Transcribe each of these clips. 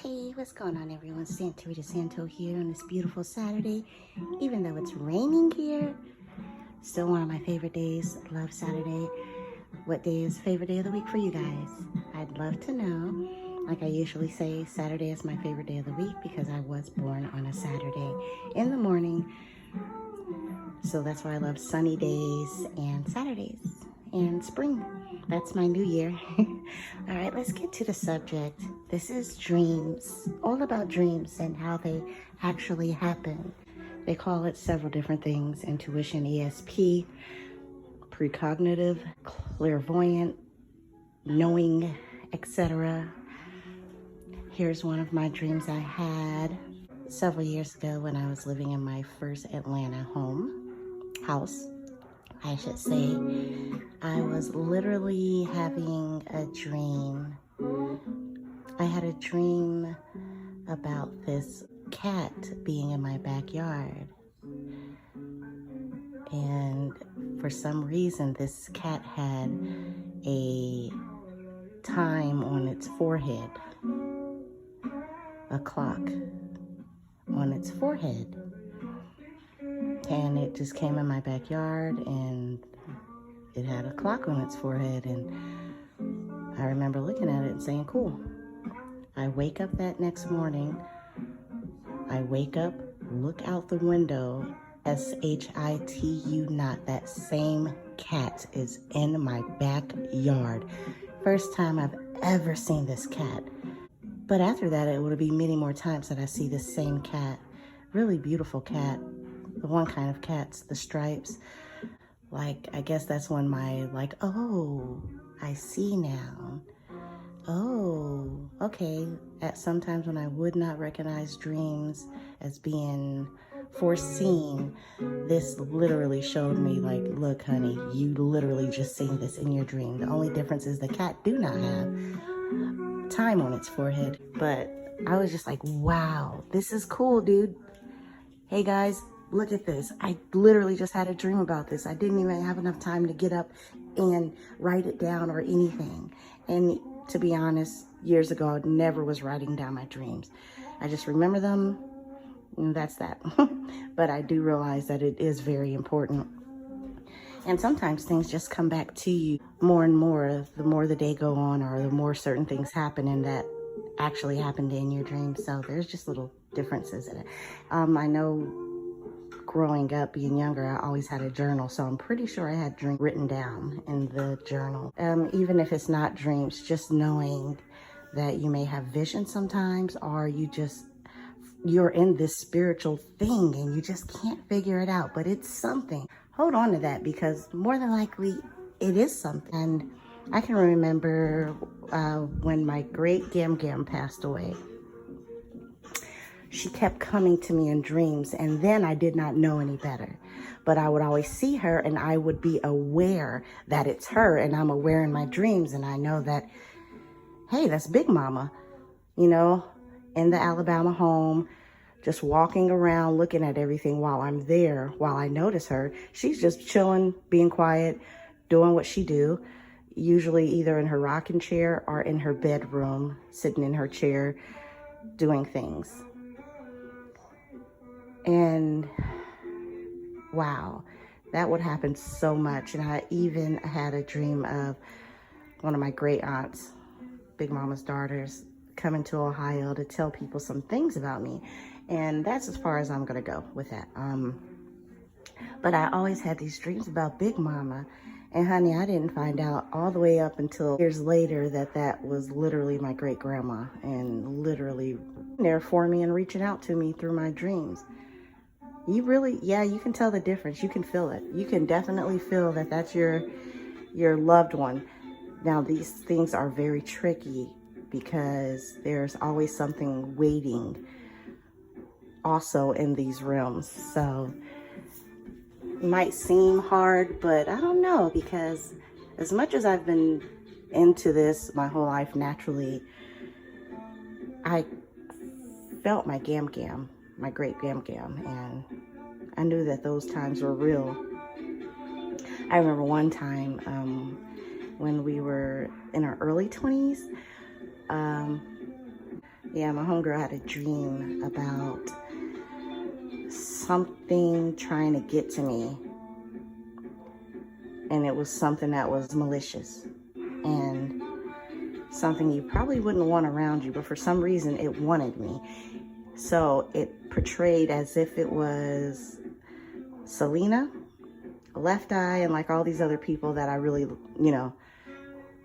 Hey, what's going on, everyone? Santeria Santo here on this beautiful Saturday. Even though it's raining here, still one of my favorite days. Love Saturday. What day is favorite day of the week for you guys? I'd love to know. Like I usually say, Saturday is my favorite day of the week because I was born on a Saturday in the morning. So that's why I love sunny days and Saturdays and spring. That's my new year. All right, let's get to the subject. This is dreams, all about dreams and how they actually happen. They call it several different things: intuition, ESP, precognitive, clairvoyant, knowing, etc. Here's one of my dreams I had several years ago when I was living in my first Atlanta house, I should say. I was literally having a dream. I had a dream about this cat being in my backyard. And for some reason, this cat had a time on its forehead, a clock on its forehead. And it just came in my backyard and it had a clock on its forehead. And I remember looking at it and saying, cool. I wake up that next morning. I wake up, look out the window, SHITU not, that same cat is in my backyard. First time I've ever seen this cat. But after that, it would be many more times that I see this same cat. Really beautiful cat. The one kind of cats, the stripes. Like, I guess that's when my, oh, I see now. Oh, okay. At sometimes when I would not recognize dreams as being foreseen, this literally showed me, like, look, honey, you literally just seen this in your dream. The only difference is the cat do not have time on its forehead. But I was just like, wow, this is cool, dude. Hey, guys, look at this. I literally just had a dream about this. I didn't even have enough time to get up and write it down or anything. And to be honest, years ago, I never was writing down my dreams. I just remember them, and that's that. But I do realize that it is very important. And sometimes things just come back to you more and more, the more the day go on, or the more certain things happen and that actually happened in your dreams. So there's just little differences in it. I know growing up, being younger, I always had a journal, so I'm pretty sure I had dreams written down in the journal. Even if it's not dreams, just knowing that you may have visions sometimes, or you're in this spiritual thing and you just can't figure it out, but it's something. Hold on to that, because more than likely it is something. And I can remember when my great Gam Gam passed away. She kept coming to me in dreams, and then I did not know any better. But I would always see her, and I would be aware that it's her, and I'm aware in my dreams, and I know that, hey, that's Big Mama, you know, in the Alabama home, just walking around, looking at everything while I'm there. While I notice her, she's just chilling, being quiet, doing what she do, usually either in her rocking chair or in her bedroom, sitting in her chair, doing things. And wow, that would happen so much. And I even had a dream of one of my great aunts, Big Mama's daughters, coming to Ohio to tell people some things about me. And that's as far as I'm gonna go with that. But I always had these dreams about Big Mama. And honey, I didn't find out all the way up until years later that that was literally my great grandma, and literally there for me and reaching out to me through my dreams. You really, yeah, you can tell the difference. You can feel it. You can definitely feel that that's your loved one. Now, these things are very tricky because there's always something waiting also in these realms. So it might seem hard, but I don't know, because as much as I've been into this my whole life naturally, I felt my Gam Gam, my great Gam Gam, and I knew that those times were real. I remember one time when we were in our early 20s, Yeah, my homegirl had a dream about something trying to get to me. And it was something that was malicious. And something you probably wouldn't want around you, but for some reason it wanted me. So it portrayed as if it was Selena, Left Eye, and like all these other people that I really,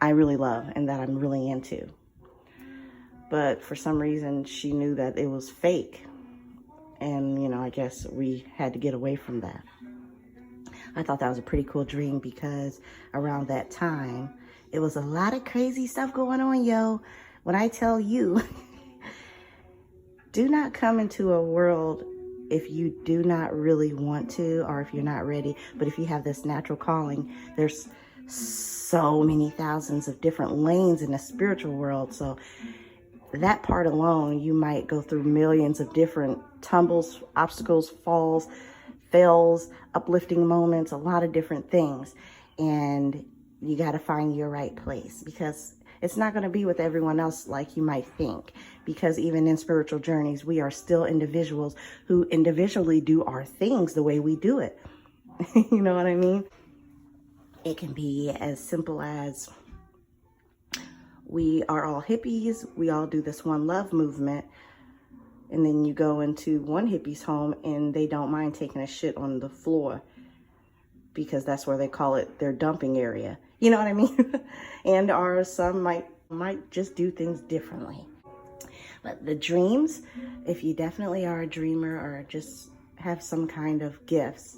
I really love and that I'm really into. But for some reason she knew that it was fake. And, I guess we had to get away from that. I thought that was a pretty cool dream because around that time, it was a lot of crazy stuff going on, yo. When I tell you, do not come into a world if you do not really want to or if you're not ready. But if you have this natural calling, there's so many thousands of different lanes in the spiritual world. So that part alone, you might go through millions of different tumbles, obstacles, falls, fails, uplifting moments, a lot of different things. And you got to find your right place because it's not going to be with everyone else like you might think. Because even in spiritual journeys, we are still individuals who individually do our things the way we do it. You know what I mean? It can be as simple as we are all hippies. We all do this one love movement. And then you go into one hippie's home and they don't mind taking a shit on the floor because that's where they call it their dumping area. You know what I mean? And or some might just do things differently. But the dreams, if you definitely are a dreamer or just have some kind of gifts,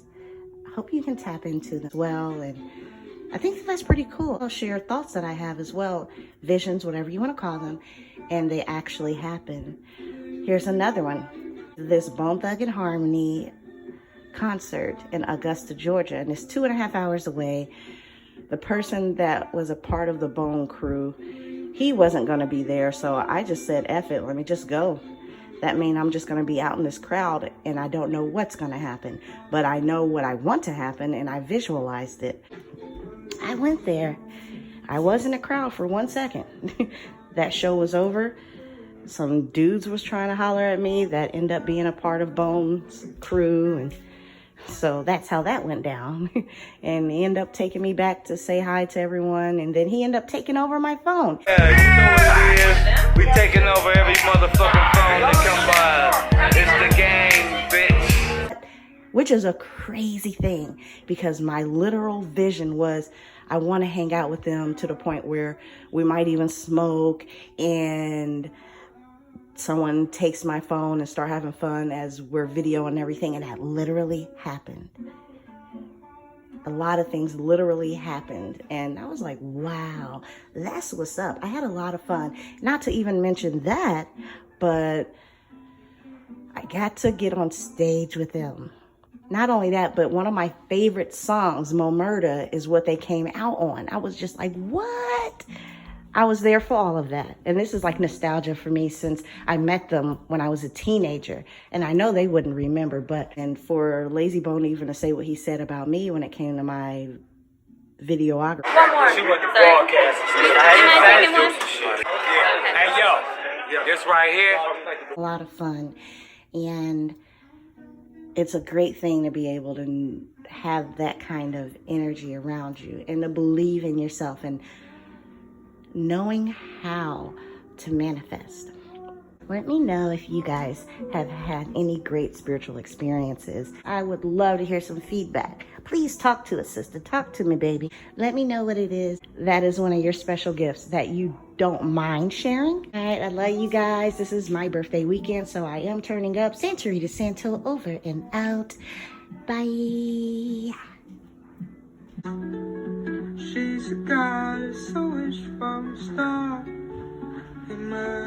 I hope you can tap into them as well. And I think that's pretty cool. I'll share thoughts that I have as well, visions, whatever you want to call them, and they actually happen. Here's another one. This Bone Thug and Harmony concert in Augusta, Georgia, and it's 2.5 hours away. The person that was a part of the Bone crew, he wasn't going to be there, so I just said, F it, let me just go. That means I'm just going to be out in this crowd, and I don't know what's going to happen, but I know what I want to happen, and I visualized it. I went there. I was in the crowd for 1 second. That show was over. Some dudes was trying to holler at me that ended up being a part of Bone's crew, and so that's how that went down. And he ended up taking me back to say hi to everyone, and then he ended up taking over my phone. Yeah, you know what it is. We taking over every motherfucking phone that come by. It's the gang, bitch. Which is a crazy thing because my literal vision was I want to hang out with them to the point where we might even smoke and someone takes my phone and start having fun as we're videoing everything, and that literally happened. A lot of things literally happened, and I was like, wow, that's what's up. I had a lot of fun. Not to even mention that, but I got to get on stage with them. Not only that, but one of my favorite songs, Mo Murda, is what they came out on. I was just like, what? I was there for all of that. And this is like nostalgia for me since I met them when I was a teenager. And I know they wouldn't remember, and for Lazy Bone even to say what he said about me when it came to my videography. One more. She went to broadcast. Hey, yo, this right here. A lot of fun. And it's a great thing to be able to have that kind of energy around you and to believe in yourself and knowing how to manifest. Let me know if you guys have had any great spiritual experiences. I would love to hear some feedback. Please talk to us, sister. Talk to me, baby. Let me know what it is that is one of your special gifts that you don't mind sharing. All right, I love you guys. This is my birthday weekend, so I am turning up. Santorita Santo over and out. Bye. She's a goddess, so wish from a star in my